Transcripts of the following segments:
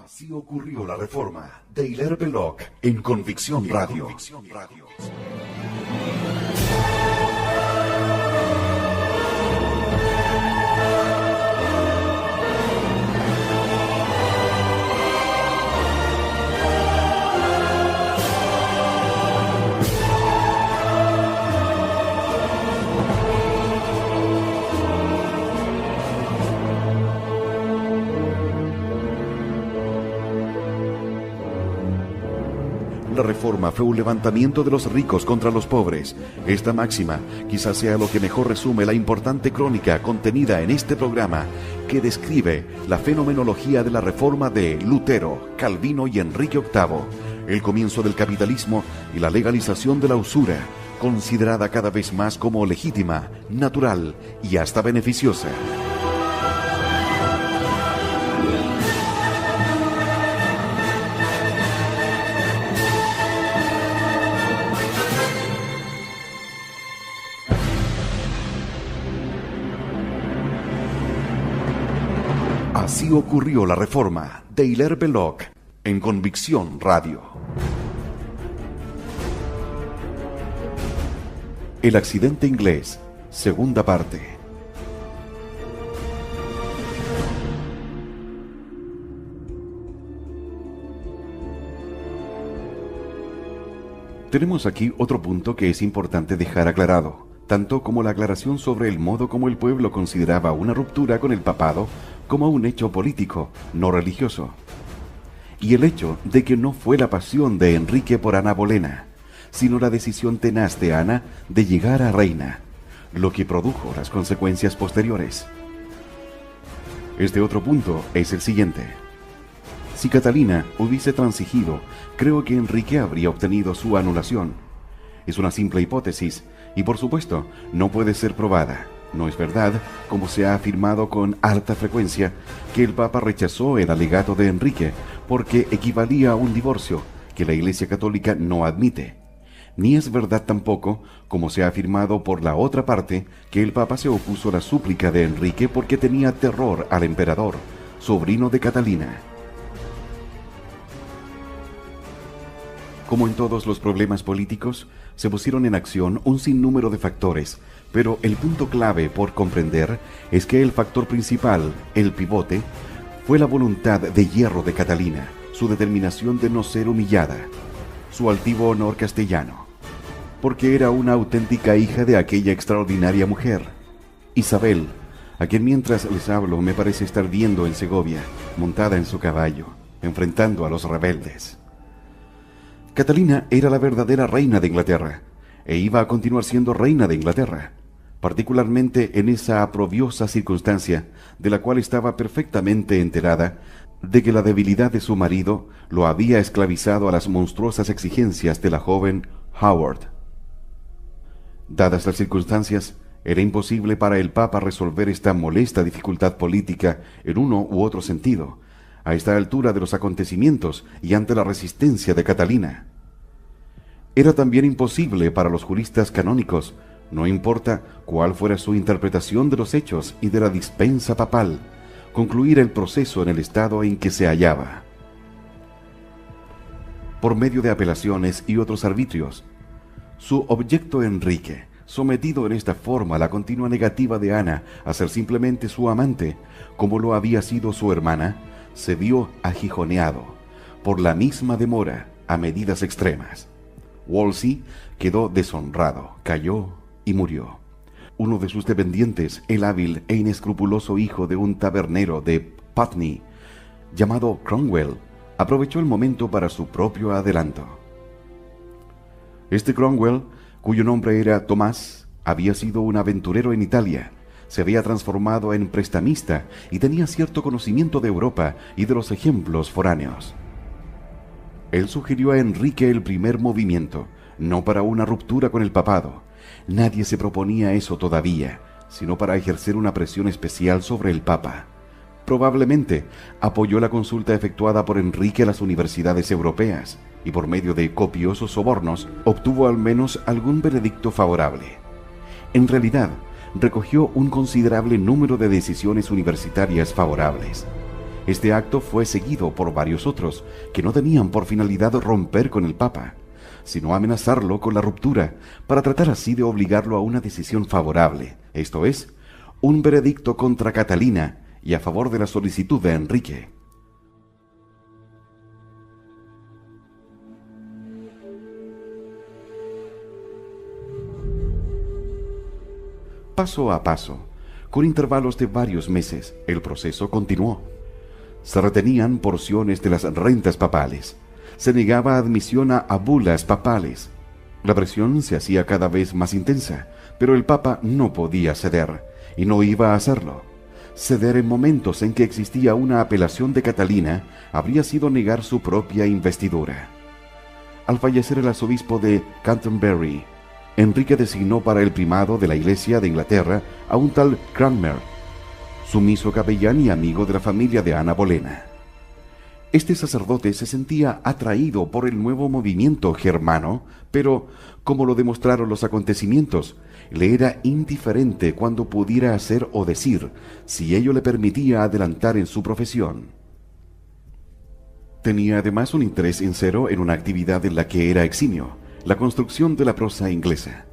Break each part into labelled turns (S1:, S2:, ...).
S1: Así ocurrió la reforma de Hilaire Belloc en Convicción Radio. La reforma fue un levantamiento de los ricos contra los pobres. Esta máxima quizás sea lo que mejor resume la importante crónica contenida en este programa, que describe la fenomenología de la reforma de Lutero, Calvino y Enrique VIII, el comienzo del capitalismo y la legalización de la usura, considerada cada vez más como legítima, natural y hasta beneficiosa. Así ocurrió la reforma de Hilaire Belloc en Convicción Radio. El accidente inglés, segunda parte. Tenemos aquí otro punto que es importante dejar aclarado, tanto como la aclaración sobre el modo como el pueblo consideraba una ruptura con el papado como un hecho político, no religioso. Y el hecho de que no fue la pasión de Enrique por Ana Bolena, sino la decisión tenaz de Ana de llegar a reina, lo que produjo las consecuencias posteriores. Este otro punto es el siguiente. Si Catalina hubiese transigido, creo que Enrique habría obtenido su anulación. Es una simple hipótesis y, por supuesto, no puede ser probada. No es verdad, como se ha afirmado con alta frecuencia, que el Papa rechazó el alegato de Enrique porque equivalía a un divorcio que la Iglesia Católica no admite. Ni es verdad tampoco, como se ha afirmado por la otra parte, que el Papa se opuso a la súplica de Enrique porque tenía terror al emperador, sobrino de Catalina. Como en todos los problemas políticos, se pusieron en acción un sinnúmero de factores, pero el punto clave por comprender es que el factor principal, el pivote, fue la voluntad de hierro de Catalina, su determinación de no ser humillada, su altivo honor castellano, porque era una auténtica hija de aquella extraordinaria mujer, Isabel, a quien mientras les hablo me parece estar viendo en Segovia, montada en su caballo, enfrentando a los rebeldes. Catalina era la verdadera reina de Inglaterra, e iba a continuar siendo reina de Inglaterra, particularmente en esa aprobiosa circunstancia de la cual estaba perfectamente enterada, de que la debilidad de su marido lo había esclavizado a las monstruosas exigencias de la joven Howard. Dadas las circunstancias, era imposible para el Papa resolver esta molesta dificultad política en uno u otro sentido, a esta altura de los acontecimientos y ante la resistencia de Catalina. Era también imposible para los juristas canónicos, no importa cuál fuera su interpretación de los hechos y de la dispensa papal, concluir el proceso en el estado en que se hallaba. Por medio de apelaciones y otros arbitrios, su objeto Enrique, sometido en esta forma a la continua negativa de Ana a ser simplemente su amante, como lo había sido su hermana, se vio aguijoneado por la misma demora a medidas extremas. Wolsey quedó deshonrado, cayó y murió. Uno de sus dependientes, el hábil e inescrupuloso hijo de un tabernero de Putney, llamado Cromwell, aprovechó el momento para su propio adelanto. Este Cromwell, cuyo nombre era Tomás, había sido un aventurero en Italia, se había transformado en prestamista y tenía cierto conocimiento de Europa y de los ejemplos foráneos. Él sugirió a Enrique el primer movimiento, no para una ruptura con el papado. Nadie se proponía eso todavía, sino para ejercer una presión especial sobre el Papa. Probablemente apoyó la consulta efectuada por Enrique a las universidades europeas y por medio de copiosos sobornos obtuvo al menos algún veredicto favorable. En realidad, recogió un considerable número de decisiones universitarias favorables. Este acto fue seguido por varios otros, que no tenían por finalidad romper con el Papa, sino amenazarlo con la ruptura, para tratar así de obligarlo a una decisión favorable, esto es, un veredicto contra Catalina y a favor de la solicitud de Enrique. Paso a paso, con intervalos de varios meses, el proceso continuó. Se retenían porciones de las rentas papales. Se negaba admisión a bulas papales. La presión se hacía cada vez más intensa, pero el Papa no podía ceder, y no iba a hacerlo. Ceder en momentos en que existía una apelación de Catalina habría sido negar su propia investidura. Al fallecer el arzobispo de Canterbury, Enrique designó para el primado de la Iglesia de Inglaterra a un tal Cranmer, sumiso capellán y amigo de la familia de Ana Bolena. Este sacerdote se sentía atraído por el nuevo movimiento germano, pero, como lo demostraron los acontecimientos, le era indiferente cuando pudiera hacer o decir, si ello le permitía adelantar en su profesión. Tenía además un interés sincero en una actividad en la que era eximio, la construcción de la prosa inglesa.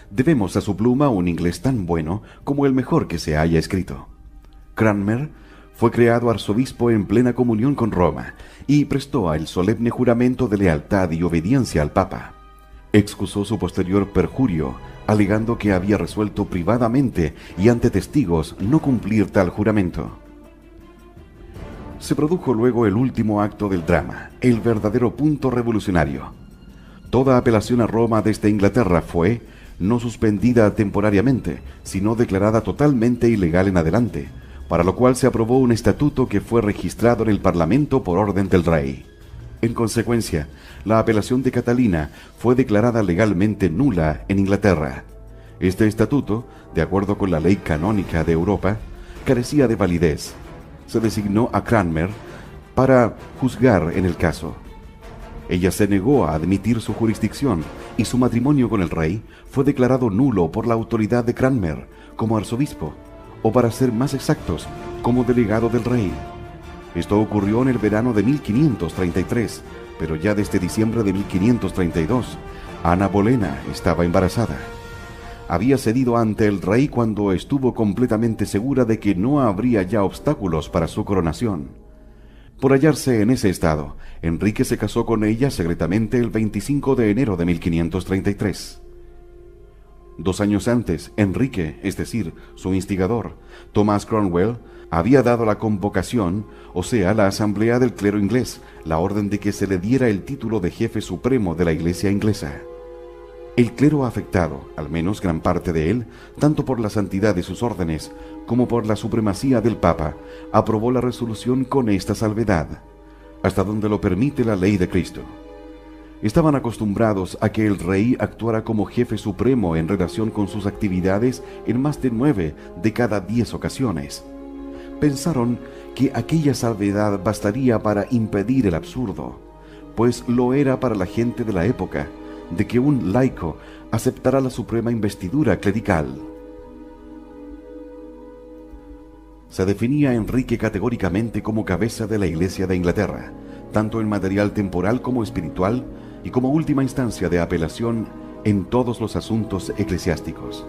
S1: Debemos a su pluma un inglés tan bueno como el mejor que se haya escrito. Cranmer fue creado arzobispo en plena comunión con Roma y prestó el solemne juramento de lealtad y obediencia al Papa. Excusó su posterior perjurio, alegando que había resuelto privadamente y ante testigos no cumplir tal juramento. Se produjo luego el último acto del drama, el verdadero punto revolucionario. Toda apelación a Roma desde Inglaterra fue, no suspendida temporariamente, sino declarada totalmente ilegal en adelante, para lo cual se aprobó un estatuto que fue registrado en el Parlamento por orden del rey. En consecuencia, la apelación de Catalina fue declarada legalmente nula en Inglaterra. Este estatuto, de acuerdo con la ley canónica de Europa, carecía de validez. Se designó a Cranmer para juzgar en el caso. Ella se negó a admitir su jurisdicción y su matrimonio con el rey fue declarado nulo por la autoridad de Cranmer como arzobispo, o para ser más exactos, como delegado del rey. Esto ocurrió en el verano de 1533, pero ya desde diciembre de 1532, Ana Bolena estaba embarazada. Había cedido ante el rey cuando estuvo completamente segura de que no habría ya obstáculos para su coronación. Por hallarse en ese estado, Enrique se casó con ella secretamente el 25 de enero de 1533. 2 años antes, Enrique, es decir, su instigador, Thomas Cromwell, había dado la convocación, o sea, la asamblea del clero inglés, la orden de que se le diera el título de jefe supremo de la Iglesia inglesa. El clero afectado, al menos gran parte de él, tanto por la santidad de sus órdenes como por la supremacía del Papa, aprobó la resolución con esta salvedad, hasta donde lo permite la ley de Cristo. Estaban acostumbrados a que el rey actuara como jefe supremo en relación con sus actividades en más de 9 de cada 10 ocasiones. Pensaron que aquella salvedad bastaría para impedir el absurdo, pues lo era para la gente de la época, de que un laico aceptara la suprema investidura clerical. Se definía a Enrique categóricamente como cabeza de la Iglesia de Inglaterra, tanto en material temporal como espiritual, y como última instancia de apelación en todos los asuntos eclesiásticos.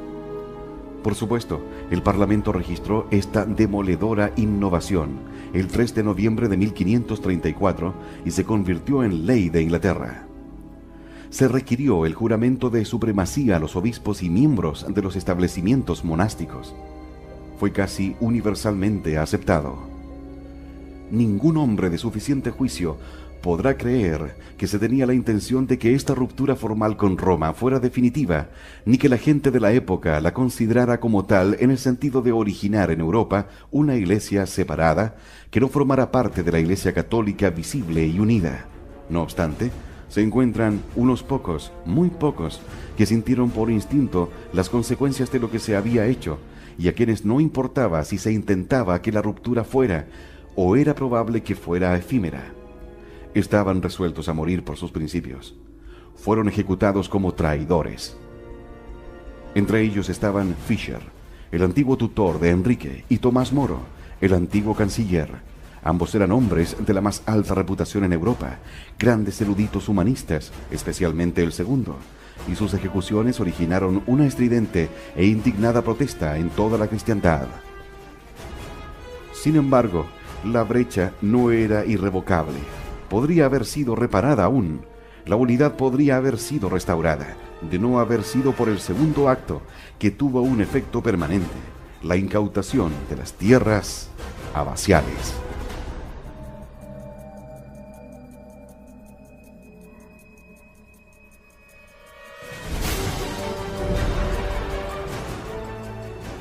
S1: Por supuesto, el Parlamento registró esta demoledora innovación el 3 de noviembre de 1534 y se convirtió en ley de Inglaterra. Se requirió el juramento de supremacía a los obispos y miembros de los establecimientos monásticos. Fue casi universalmente aceptado. Ningún hombre de suficiente juicio podrá creer que se tenía la intención de que esta ruptura formal con Roma fuera definitiva, ni que la gente de la época la considerara como tal en el sentido de originar en Europa una iglesia separada que no formara parte de la Iglesia católica visible y unida. No obstante, se encuentran unos pocos, muy pocos, que sintieron por instinto las consecuencias de lo que se había hecho, y a quienes no importaba si se intentaba que la ruptura fuera, o era probable que fuera efímera. Estaban resueltos a morir por sus principios. Fueron ejecutados como traidores. Entre ellos estaban Fisher, el antiguo tutor de Enrique, y Tomás Moro, el antiguo canciller, Ambos eran hombres de la más alta reputación en Europa, grandes eruditos humanistas, especialmente el segundo, y sus ejecuciones originaron una estridente e indignada protesta en toda la cristiandad. Sin embargo, la brecha no era irrevocable. Podría haber sido reparada aún. La unidad podría haber sido restaurada, de no haber sido por el segundo acto, que tuvo un efecto permanente: la incautación de las tierras abaciales.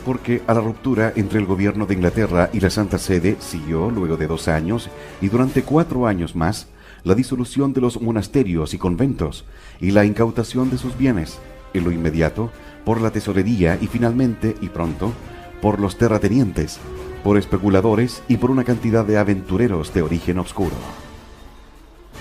S1: Porque a la ruptura entre el gobierno de Inglaterra y la Santa Sede siguió, luego de 2 años, y durante 4 años más, la disolución de los monasterios y conventos, y la incautación de sus bienes, en lo inmediato, por la tesorería y finalmente, y pronto, por los terratenientes, por especuladores y por una cantidad de aventureros de origen obscuro.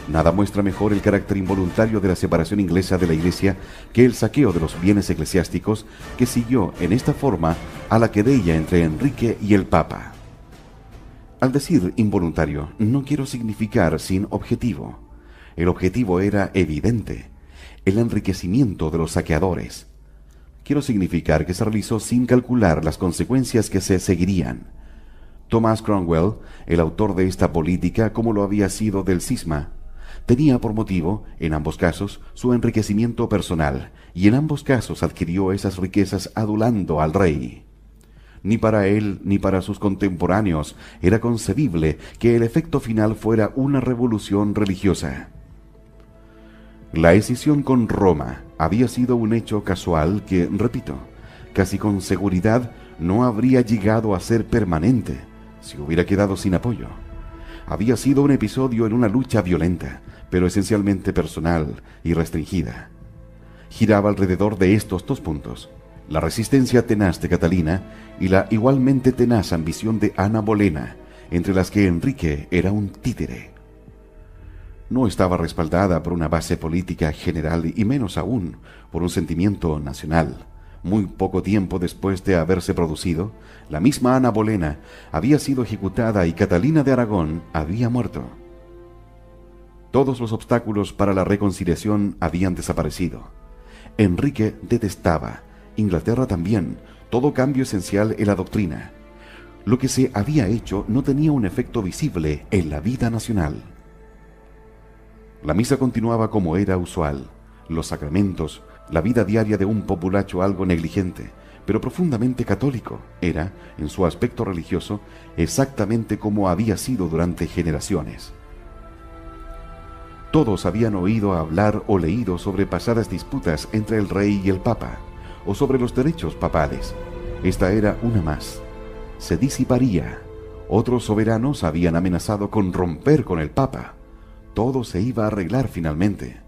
S1: Nada muestra mejor el carácter involuntario de la separación inglesa de la Iglesia que el saqueo de los bienes eclesiásticos que siguió en esta forma a la querella entre Enrique y el Papa. Al decir involuntario, no quiero significar sin objetivo. El objetivo era evidente: el enriquecimiento de los saqueadores. Quiero significar que se realizó sin calcular las consecuencias que se seguirían. Thomas Cromwell, el autor de esta política, como lo había sido del cisma, tenía por motivo, en ambos casos, su enriquecimiento personal, y en ambos casos adquirió esas riquezas adulando al rey. Ni para él ni para sus contemporáneos era concebible que el efecto final fuera una revolución religiosa. La escisión con Roma había sido un hecho casual que, repito, casi con seguridad no habría llegado a ser permanente si hubiera quedado sin apoyo. Había sido un episodio en una lucha violenta, pero esencialmente personal y restringida. Giraba alrededor de estos 2 puntos: la resistencia tenaz de Catalina y la igualmente tenaz ambición de Ana Bolena, entre las que Enrique era un títere. No estaba respaldada por una base política general y menos aún por un sentimiento nacional. Muy poco tiempo después de haberse producido, la misma Ana Bolena había sido ejecutada y Catalina de Aragón había muerto. Todos los obstáculos para la reconciliación habían desaparecido. Enrique detestaba, Inglaterra también, todo cambio esencial en la doctrina. Lo que se había hecho no tenía un efecto visible en la vida nacional. La misa continuaba como era usual. Los sacramentos, la vida diaria de un populacho algo negligente, pero profundamente católico, era, en su aspecto religioso, exactamente como había sido durante generaciones. Todos habían oído hablar o leído sobre pasadas disputas entre el rey y el papa, o sobre los derechos papales. Esta era una más. Se disiparía. Otros soberanos habían amenazado con romper con el papa. Todo se iba a arreglar finalmente.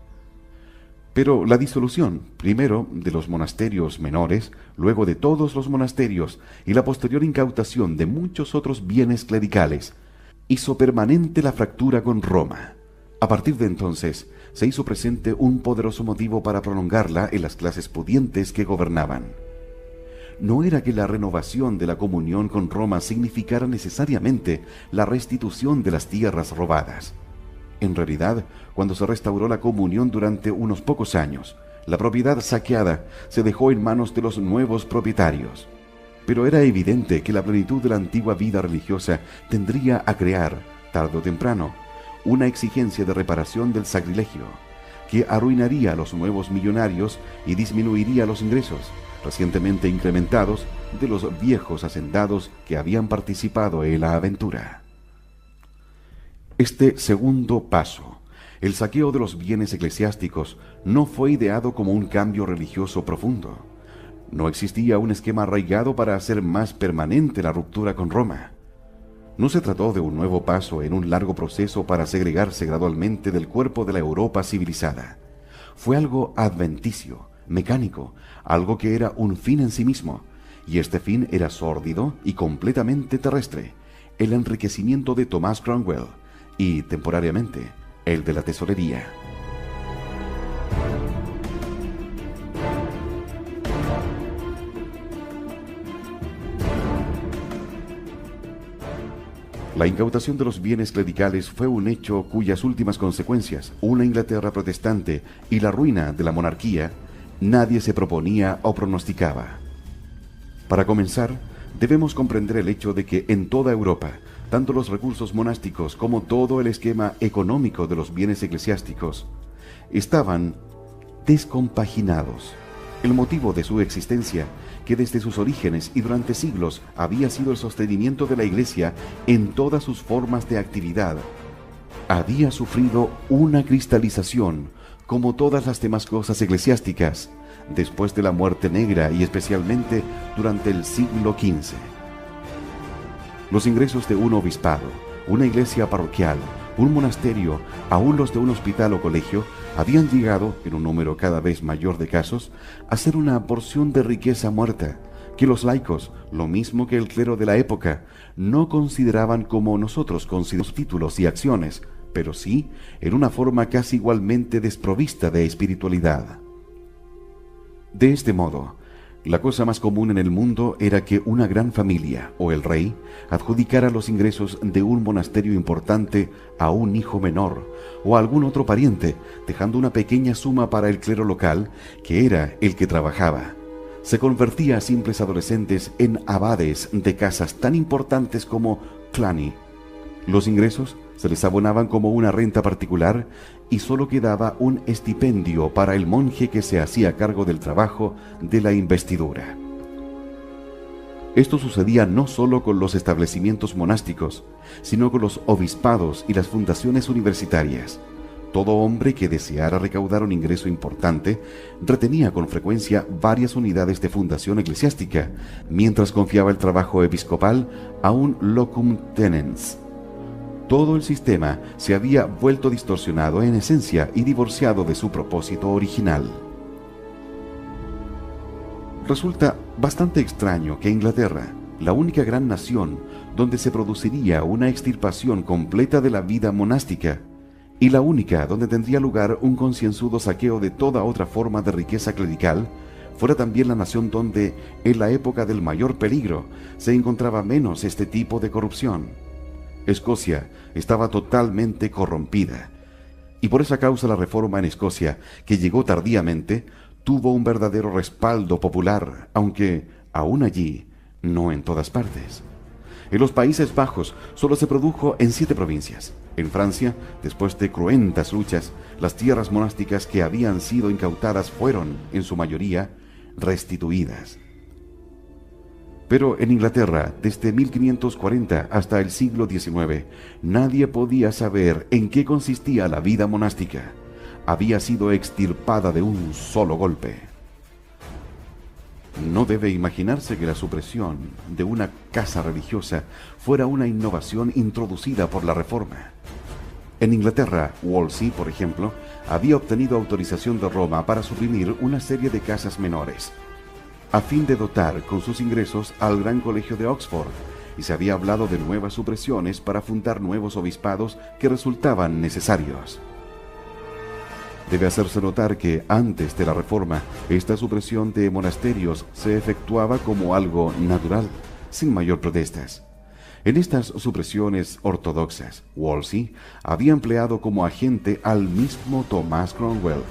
S1: Pero la disolución, primero de los monasterios menores, luego de todos los monasterios, y la posterior incautación de muchos otros bienes clericales, hizo permanente la fractura con Roma. A partir de entonces, se hizo presente un poderoso motivo para prolongarla en las clases pudientes que gobernaban. No era que la renovación de la comunión con Roma significara necesariamente la restitución de las tierras robadas. En realidad, cuando se restauró la comunión durante unos pocos años, la propiedad saqueada se dejó en manos de los nuevos propietarios. Pero era evidente que la plenitud de la antigua vida religiosa tendría a crear, tarde o temprano, una exigencia de reparación del sacrilegio, que arruinaría a los nuevos millonarios y disminuiría los ingresos, recientemente incrementados, de los viejos hacendados que habían participado en la aventura. Este segundo paso, el saqueo de los bienes eclesiásticos, no fue ideado como un cambio religioso profundo. No existía un esquema arraigado para hacer más permanente la ruptura con Roma. No se trató de un nuevo paso en un largo proceso para segregarse gradualmente del cuerpo de la Europa civilizada. Fue algo adventicio, mecánico, algo que era un fin en sí mismo, y este fin era sórdido y completamente terrestre: el enriquecimiento de Thomas Cromwell y, temporariamente, el de la tesorería. La incautación de los bienes clericales fue un hecho cuyas últimas consecuencias, una Inglaterra protestante y la ruina de la monarquía, nadie se proponía o pronosticaba. Para comenzar, debemos comprender el hecho de que en toda Europa, tanto los recursos monásticos como todo el esquema económico de los bienes eclesiásticos estaban descompaginados. El motivo de su existencia, que desde sus orígenes y durante siglos había sido el sostenimiento de la Iglesia en todas sus formas de actividad, había sufrido una cristalización, como todas las demás cosas eclesiásticas, después de la muerte negra y especialmente durante el siglo XV. Los ingresos de un obispado, una iglesia parroquial, un monasterio, aún los de un hospital o colegio, habían llegado, en un número cada vez mayor de casos, a ser una porción de riqueza muerta, que los laicos, lo mismo que el clero de la época, no consideraban como nosotros consideramos títulos y acciones, pero sí en una forma casi igualmente desprovista de espiritualidad. De este modo, la cosa más común en el mundo era que una gran familia, o el rey, adjudicara los ingresos de un monasterio importante a un hijo menor, o a algún otro pariente, dejando una pequeña suma para el clero local, que era el que trabajaba. Se convertía a simples adolescentes en abades de casas tan importantes como Cluny. Los ingresos se les abonaban como una renta particular y solo quedaba un estipendio para el monje que se hacía cargo del trabajo de la investidura. Esto sucedía no solo con los establecimientos monásticos, sino con los obispados y las fundaciones universitarias. Todo hombre que deseara recaudar un ingreso importante retenía con frecuencia varias unidades de fundación eclesiástica, mientras confiaba el trabajo episcopal a un locum tenens. Todo el sistema se había vuelto distorsionado en esencia y divorciado de su propósito original. Resulta bastante extraño que Inglaterra, la única gran nación donde se produciría una extirpación completa de la vida monástica, y la única donde tendría lugar un concienzudo saqueo de toda otra forma de riqueza clerical, fuera también la nación donde, en la época del mayor peligro, se encontraba menos este tipo de corrupción. Escocia estaba totalmente corrompida, y por esa causa la reforma en Escocia, que llegó tardíamente, tuvo un verdadero respaldo popular, aunque aún allí, no en todas partes. En los Países Bajos solo se produjo en 7 provincias. En Francia, después de cruentas luchas, las tierras monásticas que habían sido incautadas fueron, en su mayoría, restituidas. Pero en Inglaterra, desde 1540 hasta el siglo XIX, nadie podía saber en qué consistía la vida monástica. Había sido extirpada de un solo golpe. No debe imaginarse que la supresión de una casa religiosa fuera una innovación introducida por la Reforma. En Inglaterra, Wolsey, por ejemplo, había obtenido autorización de Roma para suprimir una serie de casas menores, a fin de dotar con sus ingresos al Gran Colegio de Oxford, y se había hablado de nuevas supresiones para fundar nuevos obispados que resultaban necesarios. Debe hacerse notar que antes de la Reforma, esta supresión de monasterios se efectuaba como algo natural, sin mayor protestas. En estas supresiones ortodoxas, Wolsey había empleado como agente al mismo Thomas Cromwell,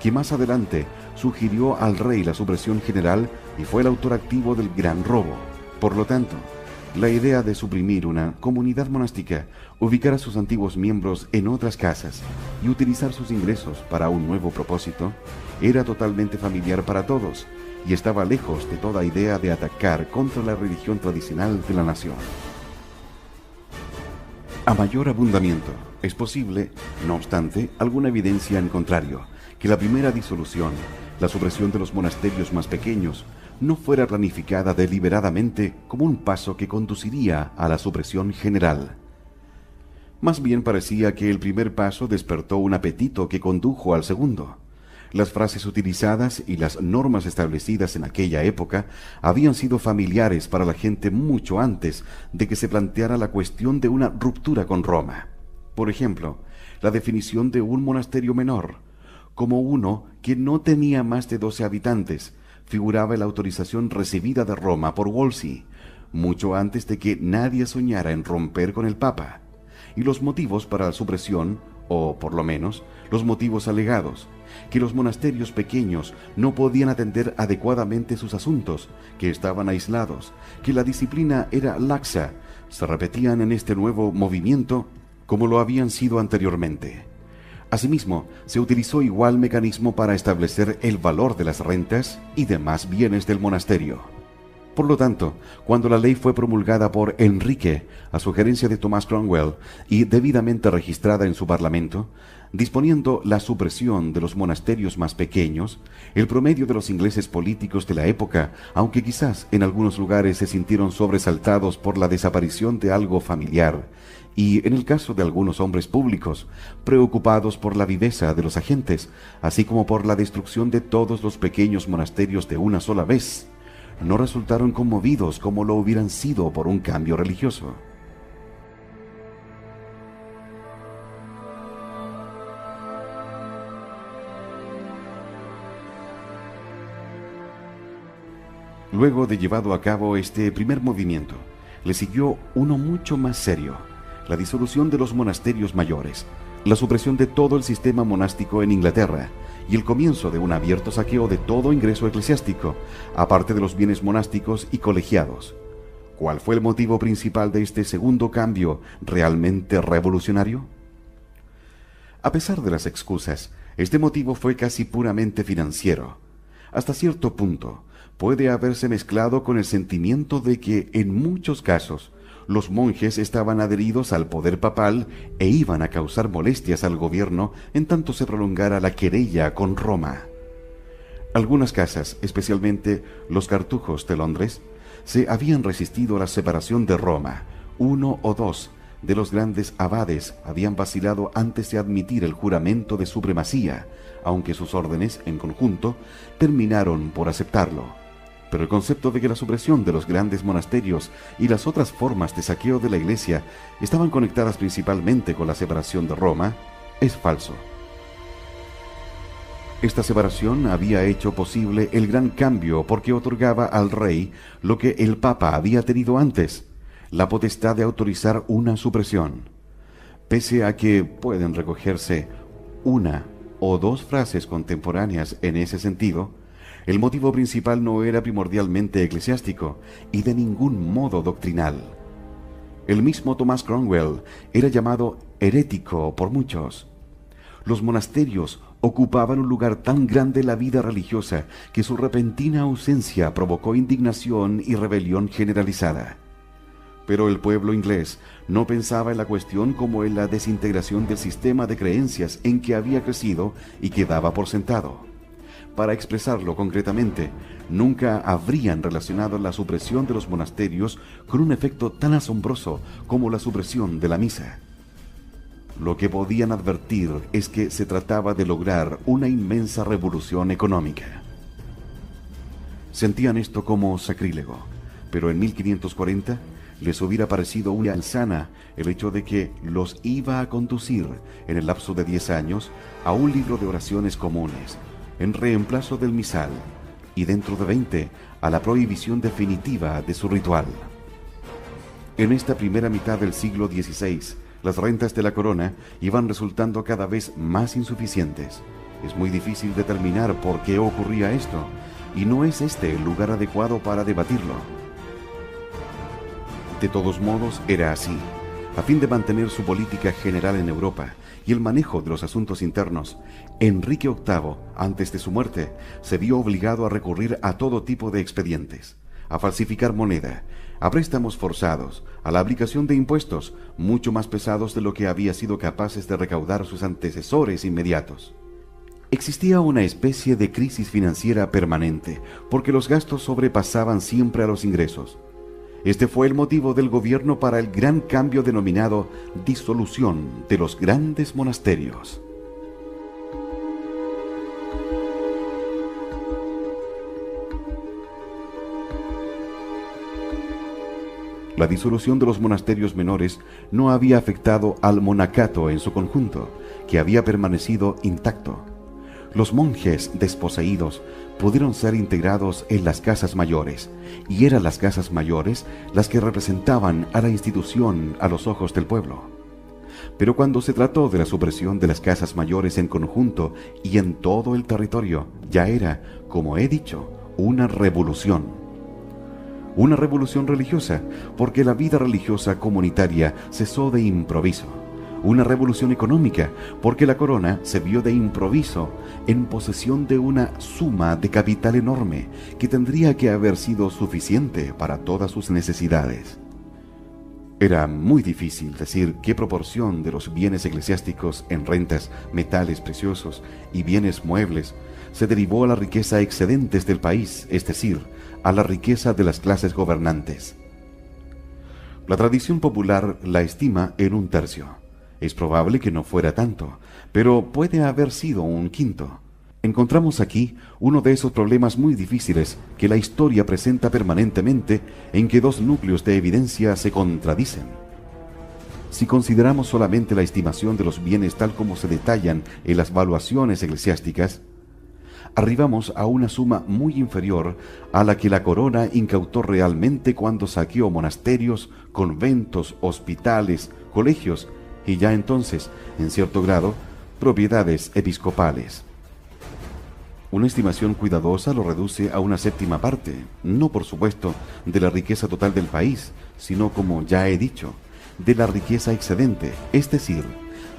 S1: que más adelante sugirió al rey la supresión general y fue el autor activo del Gran Robo. Por lo tanto, la idea de suprimir una comunidad monástica, ubicar a sus antiguos miembros en otras casas y utilizar sus ingresos para un nuevo propósito, era totalmente familiar para todos y estaba lejos de toda idea de atacar contra la religión tradicional de la nación. A mayor abundamiento, es posible, no obstante, alguna evidencia en contrario, que la primera disolución, la supresión de los monasterios más pequeños, no fuera planificada deliberadamente como un paso que conduciría a la supresión general. Más bien parecía que el primer paso despertó un apetito que condujo al segundo. Las frases utilizadas y las normas establecidas en aquella época habían sido familiares para la gente mucho antes de que se planteara la cuestión de una ruptura con Roma. Por ejemplo, la definición de un monasterio menor, como uno que no tenía más de 12 habitantes, figuraba en la autorización recibida de Roma por Wolsey, mucho antes de que nadie soñara en romper con el Papa, y los motivos para la supresión, o por lo menos los motivos alegados, que los monasterios pequeños no podían atender adecuadamente sus asuntos, que estaban aislados, que la disciplina era laxa, se repetían en este nuevo movimiento como lo habían sido anteriormente. Asimismo, se utilizó igual mecanismo para establecer el valor de las rentas y demás bienes del monasterio. Por lo tanto, cuando la ley fue promulgada por Enrique, a sugerencia de Thomas Cromwell, y debidamente registrada en su parlamento, disponiendo la supresión de los monasterios más pequeños, el promedio de los ingleses políticos de la época, aunque quizás en algunos lugares se sintieron sobresaltados por la desaparición de algo familiar, y en el caso de algunos hombres públicos, preocupados por la viveza de los agentes, así como por la destrucción de todos los pequeños monasterios de una sola vez, no resultaron conmovidos como lo hubieran sido por un cambio religioso. Luego de llevado a cabo este primer movimiento, le siguió uno mucho más serio: la disolución de los monasterios mayores, la supresión de todo el sistema monástico en Inglaterra y el comienzo de un abierto saqueo de todo ingreso eclesiástico, aparte de los bienes monásticos y colegiados. ¿Cuál fue el motivo principal de este segundo cambio realmente revolucionario? A pesar de las excusas, este motivo fue casi puramente financiero. Hasta cierto punto, puede haberse mezclado con el sentimiento de que, en muchos casos, los monjes estaban adheridos al poder papal e iban a causar molestias al gobierno en tanto se prolongara la querella con Roma. Algunas casas, especialmente los Cartujos de Londres, se habían resistido a la separación de Roma. Uno o dos de los grandes abades habían vacilado antes de admitir el juramento de supremacía, aunque sus órdenes, en conjunto, terminaron por aceptarlo. Pero el concepto de que la supresión de los grandes monasterios y las otras formas de saqueo de la Iglesia estaban conectadas principalmente con la separación de Roma es falso. Esta separación había hecho posible el gran cambio porque otorgaba al rey lo que el Papa había tenido antes: la potestad de autorizar una supresión. Pese a que pueden recogerse una o dos frases contemporáneas en ese sentido, el motivo principal no era primordialmente eclesiástico y de ningún modo doctrinal. El mismo Thomas Cromwell era llamado herético por muchos. Los monasterios ocupaban un lugar tan grande en la vida religiosa que su repentina ausencia provocó indignación y rebelión generalizada. Pero el pueblo inglés no pensaba en la cuestión como en la desintegración del sistema de creencias en que había crecido y que daba por sentado. Para expresarlo concretamente, nunca habrían relacionado la supresión de los monasterios con un efecto tan asombroso como la supresión de la misa. Lo que podían advertir es que se trataba de lograr una inmensa revolución económica. Sentían esto como sacrílego, pero en 1540 les hubiera parecido una insana el hecho de que los iba a conducir, en el lapso de 10 años, a un libro de oraciones comunes, en reemplazo del misal, y dentro de 20 a la prohibición definitiva de su ritual. En esta primera mitad del siglo XVI, las rentas de la corona iban resultando cada vez más insuficientes. Es muy difícil determinar por qué ocurría esto, y no es este el lugar adecuado para debatirlo. De todos modos, era así. A fin de mantener su política general en Europa y el manejo de los asuntos internos, Enrique VIII, antes de su muerte, se vio obligado a recurrir a todo tipo de expedientes, a falsificar moneda, a préstamos forzados, a la aplicación de impuestos mucho más pesados de lo que había sido capaces de recaudar sus antecesores inmediatos. Existía una especie de crisis financiera permanente, porque los gastos sobrepasaban siempre a los ingresos. Este fue el motivo del gobierno para el gran cambio denominado disolución de los grandes monasterios. La disolución de los monasterios menores no había afectado al monacato en su conjunto, que había permanecido intacto. Los monjes desposeídos pudieron ser integrados en las casas mayores, y eran las casas mayores las que representaban a la institución a los ojos del pueblo. Pero cuando se trató de la supresión de las casas mayores en conjunto y en todo el territorio, ya era, como he dicho, una revolución. Una revolución religiosa, porque la vida religiosa comunitaria cesó de improviso. Una revolución económica, porque la corona se vio de improviso en posesión de una suma de capital enorme que tendría que haber sido suficiente para todas sus necesidades. Era muy difícil decir qué proporción de los bienes eclesiásticos en rentas, metales preciosos y bienes muebles se derivó a la riqueza excedentes del país, es decir, a la riqueza de las clases gobernantes. La tradición popular la estima en 1/3. Es probable que no fuera tanto, pero puede haber sido 1/5. Encontramos aquí uno de esos problemas muy difíciles que la historia presenta permanentemente, en que dos núcleos de evidencia se contradicen. Si consideramos solamente la estimación de los bienes tal como se detallan en las valuaciones eclesiásticas, arribamos a una suma muy inferior a la que la corona incautó realmente cuando saqueó monasterios, conventos, hospitales, colegios y ya entonces, en cierto grado, propiedades episcopales. Una estimación cuidadosa lo reduce a una séptima parte, no por supuesto de la riqueza total del país, sino, como ya he dicho, de la riqueza excedente, es decir,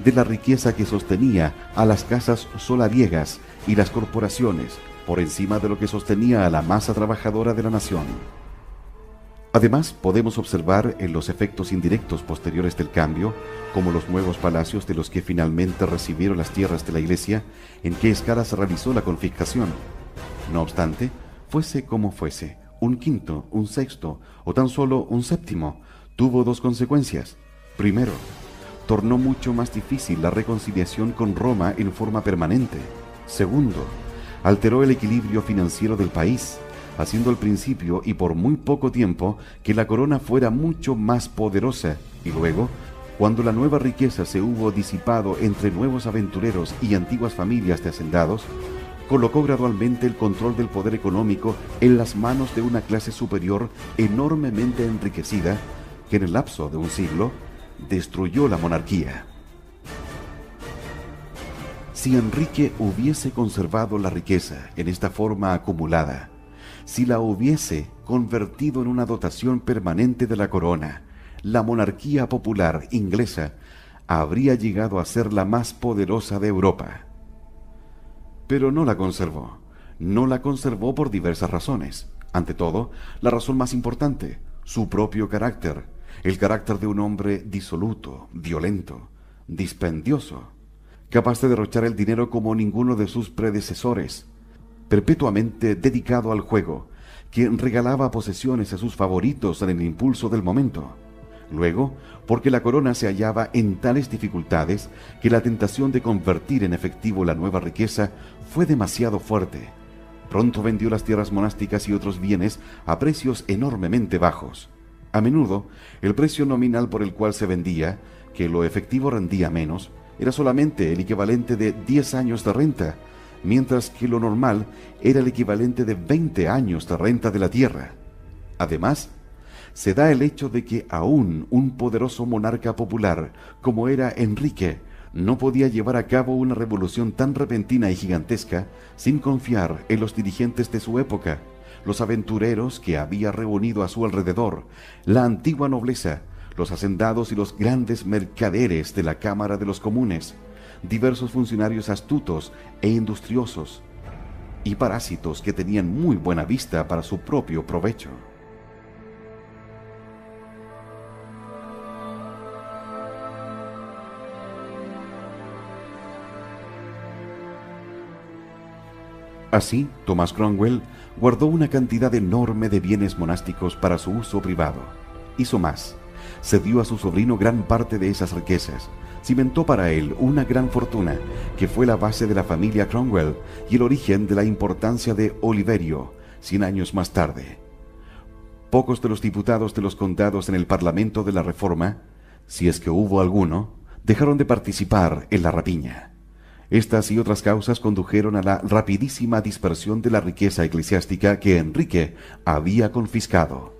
S1: de la riqueza que sostenía a las casas solariegas y las corporaciones, por encima de lo que sostenía a la masa trabajadora de la nación. Además, podemos observar en los efectos indirectos posteriores del cambio, como los nuevos palacios de los que finalmente recibieron las tierras de la Iglesia, en qué escala se realizó la confiscación. No obstante, fuese como fuese, 1/5, 1/6 o tan solo 1/7, tuvo dos consecuencias. Primero, tornó mucho más difícil la reconciliación con Roma en forma permanente. Segundo, alteró el equilibrio financiero del país, haciendo al principio y por muy poco tiempo que la corona fuera mucho más poderosa, y luego, cuando la nueva riqueza se hubo disipado entre nuevos aventureros y antiguas familias de hacendados, colocó gradualmente el control del poder económico en las manos de una clase superior enormemente enriquecida, que en el lapso de un siglo destruyó la monarquía. Si Enrique hubiese conservado la riqueza en esta forma acumulada, si la hubiese convertido en una dotación permanente de la corona, la monarquía popular inglesa habría llegado a ser la más poderosa de Europa. Pero no la conservó. No la conservó por diversas razones. Ante todo, la razón más importante, su propio carácter, el carácter de un hombre disoluto, violento, dispendioso, capaz de derrochar el dinero como ninguno de sus predecesores, perpetuamente dedicado al juego, que regalaba posesiones a sus favoritos en el impulso del momento. Luego, porque la corona se hallaba en tales dificultades que la tentación de convertir en efectivo la nueva riqueza fue demasiado fuerte. Pronto vendió las tierras monásticas y otros bienes a precios enormemente bajos. A menudo, el precio nominal por el cual se vendía, que lo efectivo rendía menos, era solamente el equivalente de 10 años de renta, mientras que lo normal era el equivalente de 20 años de renta de la tierra. Además, se da el hecho de que aún un poderoso monarca popular como era Enrique no podía llevar a cabo una revolución tan repentina y gigantesca sin confiar en los dirigentes de su época, los aventureros que había reunido a su alrededor, la antigua nobleza, los hacendados y los grandes mercaderes de la Cámara de los Comunes, diversos funcionarios astutos e industriosos, y parásitos que tenían muy buena vista para su propio provecho. Así, Thomas Cromwell guardó una cantidad enorme de bienes monásticos para su uso privado. Hizo más, cedió a su sobrino gran parte de esas riquezas, cimentó para él una gran fortuna que fue la base de la familia Cromwell y el origen de la importancia de Oliverio, 100 años más tarde. Pocos de los diputados de los condados en el Parlamento de la Reforma, si es que hubo alguno, dejaron de participar en la rapiña. Estas y otras causas condujeron a la rapidísima dispersión de la riqueza eclesiástica que Enrique había confiscado.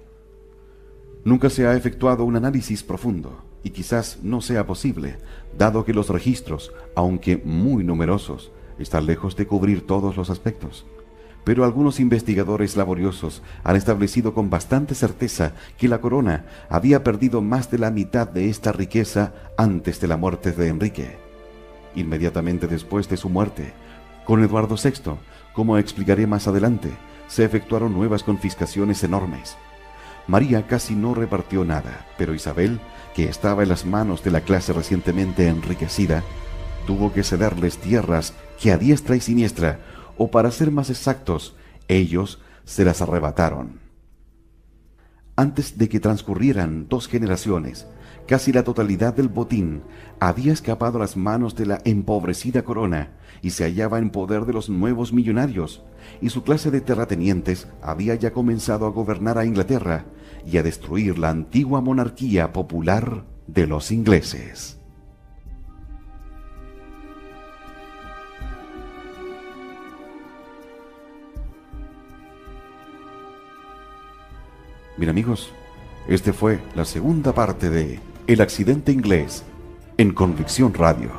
S1: Nunca se ha efectuado un análisis profundo, y quizás no sea posible, dado que los registros, aunque muy numerosos, están lejos de cubrir todos los aspectos. Pero algunos investigadores laboriosos han establecido con bastante certeza que la corona había perdido más de la mitad de esta riqueza antes de la muerte de Enrique. Inmediatamente después de su muerte, con Eduardo VI, como explicaré más adelante, se efectuaron nuevas confiscaciones enormes. María casi no repartió nada, pero Isabel, que estaba en las manos de la clase recientemente enriquecida, tuvo que cederles tierras que a diestra y siniestra, o para ser más exactos, ellos se las arrebataron. Antes de que transcurrieran 2 generaciones, casi la totalidad del botín había escapado a las manos de la empobrecida corona y se hallaba en poder de los nuevos millonarios, y su clase de terratenientes había ya comenzado a gobernar a Inglaterra y a destruir la antigua monarquía popular de los ingleses. Bien amigos, este fue la segunda parte de El accidente inglés en Convicción Radio.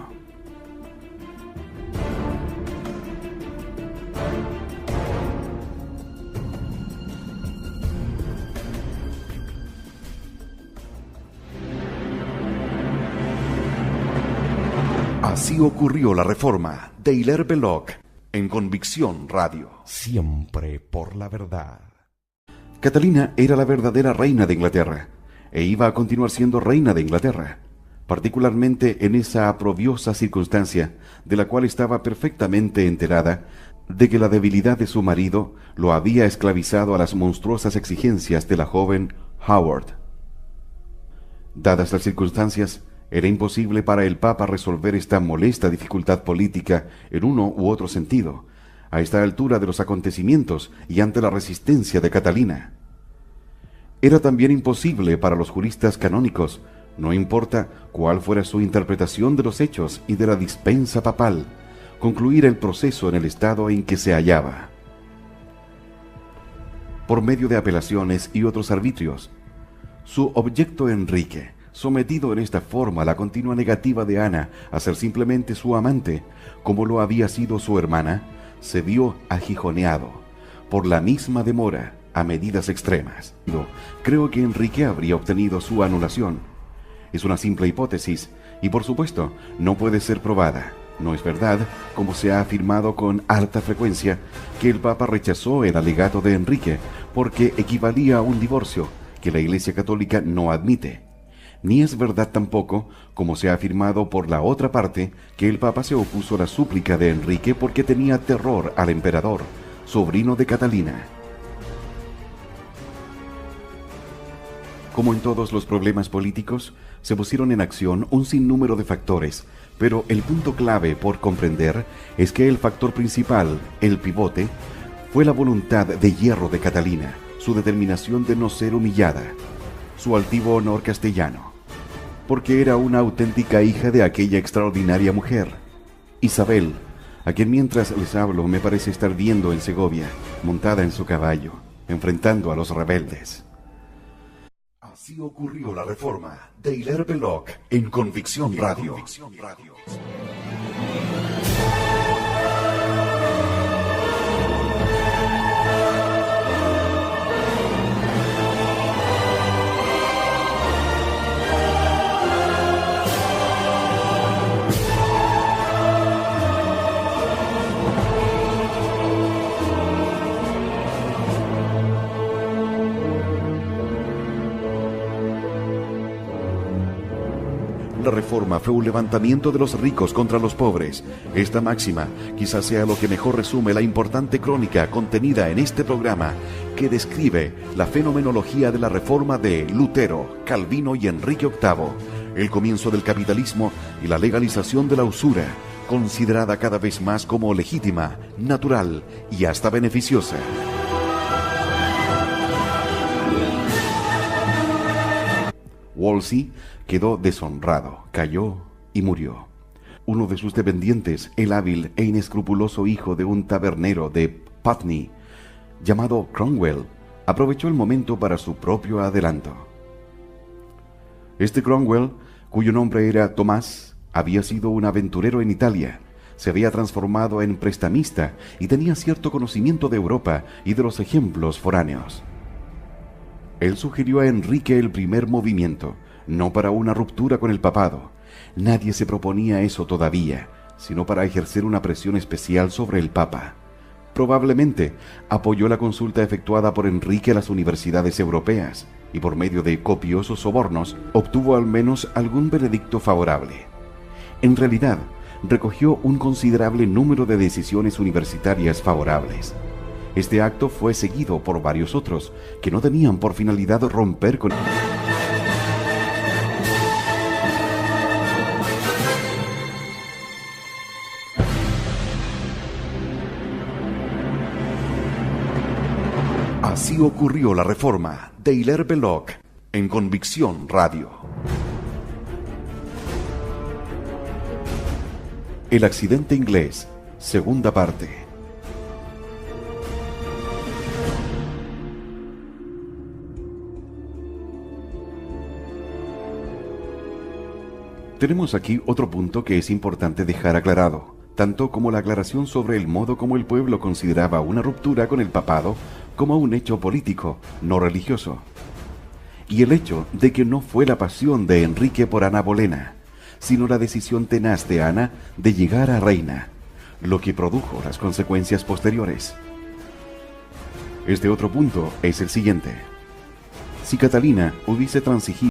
S1: Así ocurrió la reforma de Hilaire Belloc en Convicción Radio.
S2: Siempre por la verdad.
S1: Catalina era la verdadera reina de Inglaterra, e iba a continuar siendo reina de Inglaterra, particularmente en esa aprobiosa circunstancia de la cual estaba perfectamente enterada, de que la debilidad de su marido lo había esclavizado a las monstruosas exigencias de la joven Howard. Dadas las circunstancias, era imposible para el Papa resolver esta molesta dificultad política en uno u otro sentido, a esta altura de los acontecimientos y ante la resistencia de Catalina. Era también imposible para los juristas canónicos, no importa cuál fuera su interpretación de los hechos y de la dispensa papal, concluir el proceso en el estado en que se hallaba. Por medio de apelaciones y otros arbitrios, su objeto Enrique, sometido en esta forma a la continua negativa de Ana a ser simplemente su amante, como lo había sido su hermana, se vio aguijoneado por la misma demora a medidas extremas. Creo que Enrique habría obtenido su anulación. Es una simple hipótesis y por supuesto no puede ser probada. No es verdad, como se ha afirmado con alta frecuencia, que el Papa rechazó el alegato de Enrique porque equivalía a un divorcio que la Iglesia Católica no admite. Ni es verdad tampoco, como se ha afirmado por la otra parte, que el Papa se opuso a la súplica de Enrique porque tenía terror al emperador, sobrino de Catalina. Como en todos los problemas políticos, se pusieron en acción un sinnúmero de factores, pero el punto clave por comprender es que el factor principal, el pivote, fue la voluntad de hierro de Catalina, su determinación de no ser humillada, su altivo honor castellano, porque era una auténtica hija de aquella extraordinaria mujer, Isabel, a quien mientras les hablo me parece estar viendo en Segovia, montada en su caballo, enfrentando a los rebeldes. Así ocurrió la reforma de Hilaire Belloc en Convicción Radio. La reforma fue un levantamiento de los ricos contra los pobres. Esta máxima quizás sea lo que mejor resume la importante crónica contenida en este programa, que describe la fenomenología de la reforma de Lutero, Calvino y Enrique VIII, el comienzo del capitalismo y la legalización de la usura, considerada cada vez más como legítima, natural y hasta beneficiosa. Wolsey quedó deshonrado, cayó y murió. Uno de sus dependientes, el hábil e inescrupuloso hijo de un tabernero de Putney, llamado Cromwell, aprovechó el momento para su propio adelanto. Este Cromwell, cuyo nombre era Tomás, había sido un aventurero en Italia, se había transformado en prestamista y tenía cierto conocimiento de Europa y de los ejemplos foráneos. Él sugirió a Enrique el primer movimiento, no para una ruptura con el papado. Nadie se proponía eso todavía, sino para ejercer una presión especial sobre el Papa. Probablemente apoyó la consulta efectuada por Enrique a las universidades europeas y por medio de copiosos sobornos obtuvo al menos algún veredicto favorable. En realidad, recogió un considerable número de decisiones universitarias favorables. Este acto fue seguido por varios otros que no tenían por finalidad romper con... Así ocurrió la reforma de Hilaire Belloc en Convicción Radio. El accidente inglés, segunda parte. Tenemos aquí otro punto que es importante dejar aclarado, tanto como la aclaración sobre el modo como el pueblo consideraba una ruptura con el papado como un hecho político, no religioso. Y el hecho de que no fue la pasión de Enrique por Ana Bolena, sino la decisión tenaz de Ana de llegar a reina, lo que produjo las consecuencias posteriores. Este otro punto es el siguiente. Si Catalina hubiese transigido